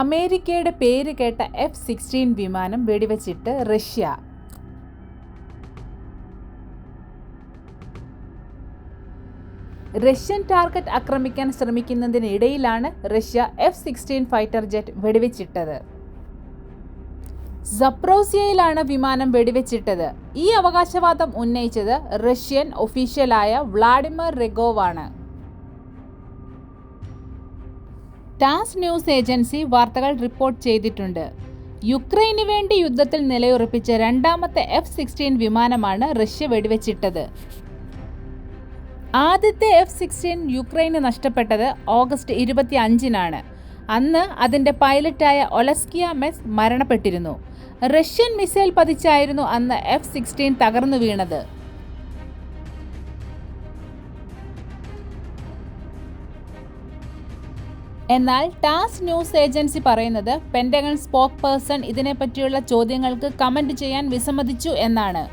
അമേരിക്കയുടെ പേര് കേട്ട F-16 വിമാനം വെടിവെച്ചിട്ട് റഷ്യ. റഷ്യൻ ടാർഗറ്റ് ആക്രമിക്കാൻ ശ്രമിക്കുന്നതിനിടയിലാണ് റഷ്യ F-16 ഫൈറ്റർ ജെറ്റ് വെടിവെച്ചിട്ടത്. സപ്രോസിയയിലാണ് വിമാനം വെടിവെച്ചിട്ടത്. ഈ അവകാശവാദം ഉന്നയിച്ചത് റഷ്യൻ ഒഫീഷ്യലായ വ്ളാഡിമിർ റെഗോവാണ്. ടാസ് ന്യൂസ് ഏജൻസി വാർത്തകൾ റിപ്പോർട്ട് ചെയ്തിട്ടുണ്ട്. യുക്രൈനു വേണ്ടി യുദ്ധത്തിൽ നിലയുറപ്പിച്ച രണ്ടാമത്തെ F-16 വിമാനമാണ് റഷ്യ വെടിവെച്ചിട്ടത്. ആദ്യത്തെ F-16 യുക്രൈന് നഷ്ടപ്പെട്ടത് ഓഗസ്റ്റ് 25-നാണ്. അന്ന് അതിൻ്റെ പൈലറ്റായ ഒലസ്കിയ മെസ് മരണപ്പെട്ടിരുന്നു. റഷ്യൻ മിസൈൽ പതിച്ചായിരുന്നു അന്ന് F-16 തകർന്നു വീണത്. എന്നാൽ ടാസ് ന്യൂസ് ഏജൻസി പറയുന്നത് പെന്റഗൺ സ്പോക്ക് പേഴ്സൺ ഇതിനെപ്പറ്റിയുള്ള ചോദ്യങ്ങൾക്ക് കമന്റ് ചെയ്യാൻ വിസമ്മതിച്ചു എന്നാണ്.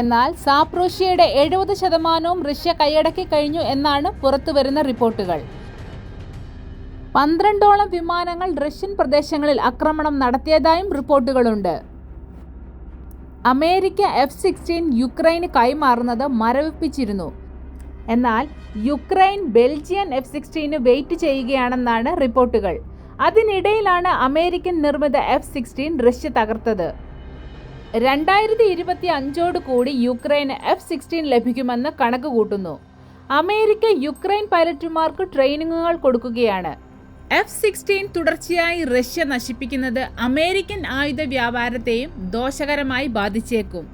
എന്നാൽ സാപ്രോഷിയയുടെ 70% റഷ്യ കൈയടക്കി കഴിഞ്ഞു എന്നാണ് പുറത്തുവരുന്ന റിപ്പോർട്ടുകൾ. 12ഓളം വിമാനങ്ങൾ റഷ്യൻ പ്രദേശങ്ങളിൽ ആക്രമണം നടത്തിയതായും റിപ്പോർട്ടുകളുണ്ട്. അമേരിക്ക F-16 യുക്രൈന് കൈമാറുന്നത് മരവിപ്പിച്ചിരുന്നു. എന്നാൽ യുക്രൈൻ ബെൽജിയൻ F-16 വെയിറ്റ് ചെയ്യുകയാണെന്നാണ് റിപ്പോർട്ടുകൾ. അതിനിടയിലാണ് അമേരിക്കൻ നിർമ്മിത F-16 റഷ്യ തകർത്തത്. 2025 യുക്രൈന് F-16 ലഭിക്കുമെന്ന് കണക്ക് കൂട്ടുന്നു. അമേരിക്ക യുക്രൈൻ പൈലറ്റുമാർക്ക് ട്രെയിനിങ്ങുകൾ കൊടുക്കുകയാണ്. F-16 തുടർച്ചയായി റഷ്യ നശിപ്പിക്കുന്നത് അമേരിക്കൻ ആയുധ വ്യാപാരത്തെയും ദോഷകരമായി ബാധിച്ചേക്കും.